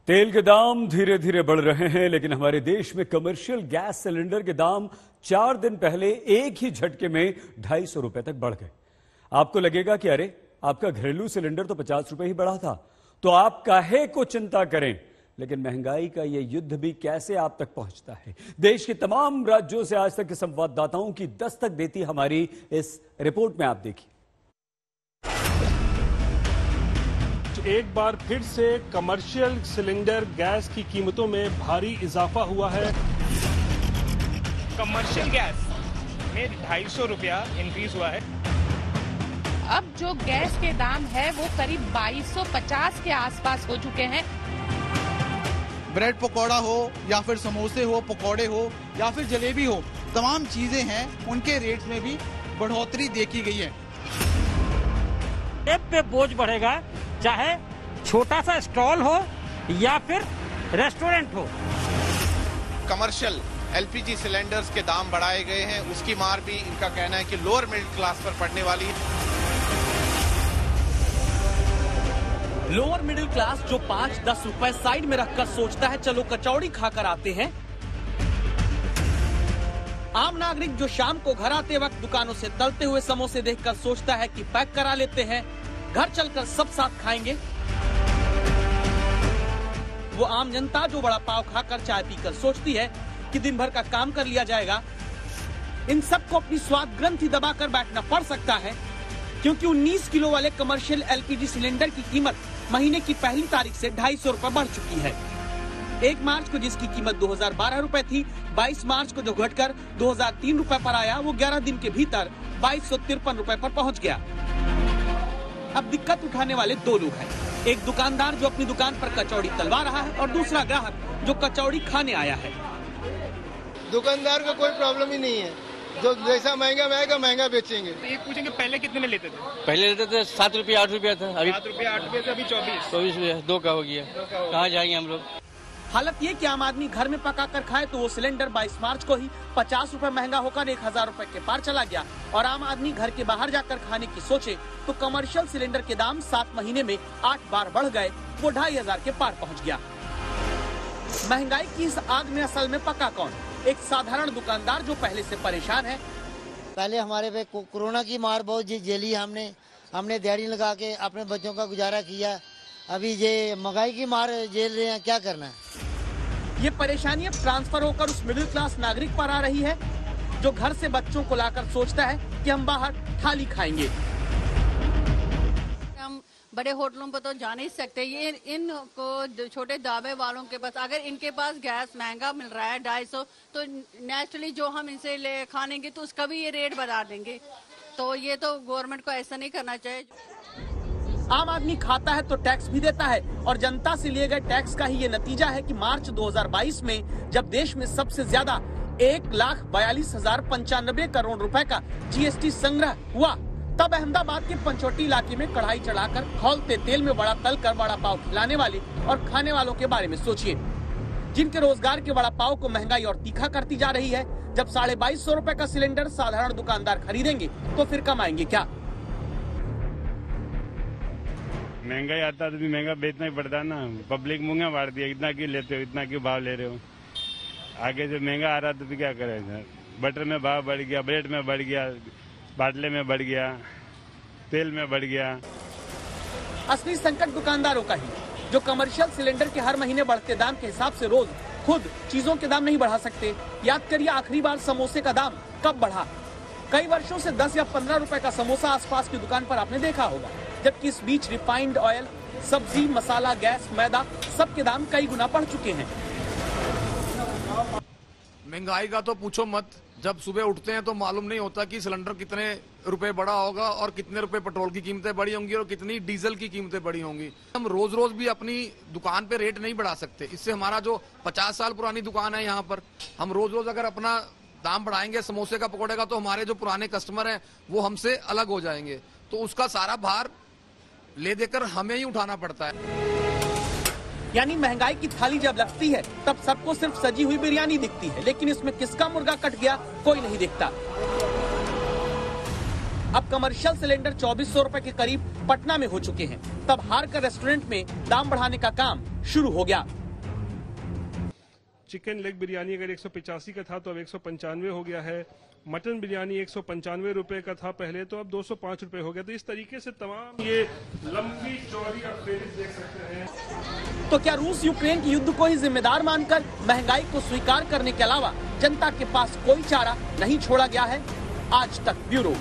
तेल के दाम धीरे धीरे बढ़ रहे हैं, लेकिन हमारे देश में कमर्शियल गैस सिलेंडर के दाम 4 दिन पहले एक ही झटके में 250 रुपए तक बढ़ गए। आपको लगेगा कि अरे आपका घरेलू सिलेंडर तो 50 रुपए ही बढ़ा था, तो आप काहे को चिंता करें। लेकिन महंगाई का यह युद्ध भी कैसे आप तक पहुंचता है, देश के तमाम राज्यों से आज तक के संवाददाताओं की दस्तक देती हमारी इस रिपोर्ट में आप देखिए। एक बार फिर से कमर्शियल सिलेंडर गैस की कीमतों में भारी इजाफा हुआ है। कमर्शियल गैस में 250 रुपया इंक्रीज हुआ है। अब जो गैस के दाम है वो करीब 2250 के आसपास हो चुके हैं। ब्रेड पकौड़ा हो या फिर समोसे हो, पकौड़े हो या फिर जलेबी हो, तमाम चीजें हैं, उनके रेट में भी बढ़ोतरी देखी गई है। जेब पे बोझ बढ़ेगा, चाहे छोटा सा स्टॉल हो या फिर रेस्टोरेंट हो। कमर्शियल एलपीजी सिलेंडर्स के दाम बढ़ाए गए हैं, उसकी मार भी इनका कहना है कि लोअर मिडिल क्लास पर पड़ने वाली है। लोअर मिडिल क्लास जो 5-10 रुपए साइड में रखकर सोचता है चलो कचौड़ी खाकर आते हैं, आम नागरिक जो शाम को घर आते वक्त दुकानों से तलते हुए समोसे देखकर सोचता है कि पैक करा लेते हैं, घर चलकर सब साथ खाएंगे, वो आम जनता जो बड़ा पाव खाकर चाय पीकर सोचती है कि दिन भर का काम कर लिया जाएगा, इन सबको अपनी स्वाद ग्रंथि दबाकर बैठना पड़ सकता है, क्योंकि 19 किलो वाले कमर्शियल एलपीजी सिलेंडर की कीमत महीने की पहली तारीख से 250 रुपए बढ़ चुकी है। 1 मार्च को जिसकी कीमत 2012 रुपए थी, 22 मार्च को जो घटकर 2003 रुपए पर आया, वो 11 दिन के भीतर 2253 रुपए पर पहुंच गया। अब दिक्कत उठाने वाले 2 लोग हैं, एक दुकानदार जो अपनी दुकान पर कचौड़ी तलवा रहा है और दूसरा ग्राहक जो कचौड़ी खाने आया है। दुकानदार का कोई प्रॉब्लम ही नहीं है, जो जैसा महंगा महंगा महंगा बेचेंगे। तो ये पूछेंगे पहले कितने में लेते थे? पहले लेते थे 7 रुपया 8 रुपया था, अभी 7 रुपया 8 रुपये से अभी 24 रुपया 2 का हो गया। कहाँ जाएंगे हम लोग। हालत ये कि आम आदमी घर में पकाकर खाए तो वो सिलेंडर 22 मार्च को ही 50 रुपए महंगा होकर 1000 रुपए के पार चला गया, और आम आदमी घर के बाहर जाकर खाने की सोचे तो कमर्शियल सिलेंडर के दाम 7 महीने में 8 बार बढ़ गए, वो 2500 के पार पहुंच गया। महंगाई की इस आग में असल में पका कौन? एक साधारण दुकानदार जो पहले से परेशान है। पहले हमारे पे कोरोना की मार बहुत झेली, हमने दिहाड़ी लगा के अपने बच्चों का गुजारा किया, अभी ये महंगाई की मार झेल रहे हैं, क्या करना है। ये परेशानी अब ट्रांसफर होकर उस मिडिल क्लास नागरिक पर आ रही है जो घर से बच्चों को लाकर सोचता है कि हम बाहर थाली खाएंगे। हम बड़े होटलों पर तो जा नहीं सकते, ये इनको छोटे ढाबे वालों के पास, अगर इनके पास गैस महंगा मिल रहा है 250, तो नेचुरली जो हम इनसे ले खानेंगे तो उसका भी ये रेट बढ़ा देंगे। तो ये तो गवर्नमेंट को ऐसा नहीं करना चाहिए। आम आदमी खाता है तो टैक्स भी देता है, और जनता से लिए गए टैक्स का ही ये नतीजा है कि मार्च 2022 में जब देश में सबसे ज्यादा 1,42,095 करोड़ रुपए का जीएसटी संग्रह हुआ, तब अहमदाबाद के पंचवटी इलाके में कढ़ाई चढ़ाकर खौलते तेल में बड़ा तल कर बड़ा पाव खिलाने वाले और खाने वालों के बारे में सोचिए, जिनके रोजगार के बड़ा पाव को महंगाई और तीखा करती जा रही है। जब 2250 रुपए का सिलेंडर साधारण दुकानदार खरीदेंगे तो फिर कमाएंगे क्या? महंगाई आता तो भी महंगा बेचना ही पड़ता है ना, पब्लिक मुंगा मार दिया, इतना क्यों लेते हो, इतना क्यों भाव ले रहे हो। आगे से महंगा आ रहा तो क्या करें, बटर में भाव बढ़ गया, ब्रेड में बढ़ गया, बाटले में बढ़ गया, तेल में बढ़ गया। असली संकट दुकानदारों का ही, जो कमर्शियल सिलेंडर के हर महीने बढ़ते दाम के हिसाब से रोज खुद चीजों के दाम नहीं बढ़ा सकते। याद करिए आखिरी बार समोसे का दाम कब बढ़ा। कई वर्षों से 10 या 15 रुपए का समोसा आसपास की दुकान पर आपने देखा होगा, जबकि इस बीच रिफाइंड ऑयल, सब्जी, मसाला, गैस, मैदा, सबके दाम कई गुना बढ़ चुके हैं। महंगाई का तो पूछो मत, जब सुबह उठते हैं तो मालूम नहीं होता कि सिलेंडर कितने रुपए बढ़ा होगा और कितने रुपए पेट्रोल की कीमतें बढ़ी होंगी और कितनी डीजल की कीमतें बढ़ी होंगी। हम रोज रोज भी अपनी दुकान पे रेट नहीं बढ़ा सकते, इससे हमारा जो 50 साल पुरानी दुकान है यहाँ पर, हम रोज रोज अगर अपना दाम बढ़ाएंगे समोसे का पकौड़े का, तो हमारे जो पुराने कस्टमर हैं वो हमसे अलग हो जाएंगे, तो उसका सारा भार ले देकर हमें ही उठाना पड़ता है। यानी महंगाई की थाली जब लगती है तब सबको सिर्फ सजी हुई बिरयानी दिखती है, लेकिन इसमें किसका मुर्गा कट गया कोई नहीं दिखता। अब कमर्शियल सिलेंडर 2400 रुपए के करीब पटना में हो चुके हैं, तब हार कर रेस्टोरेंट में दाम बढ़ाने का काम शुरू हो गया। चिकन लेग बिरयानी अगर 185 का था तो अब 195 हो गया है। मटन बिरयानी 195 रुपए का था पहले, तो अब 205 रुपए हो गया। तो इस तरीके से तमाम ये लंबी चौड़ी आप फेरिस्त देख सकते हैं। तो क्या रूस यूक्रेन के युद्ध को ही जिम्मेदार मानकर महंगाई को स्वीकार करने के अलावा जनता के पास कोई चारा नहीं छोड़ा गया है? आज तक ब्यूरो।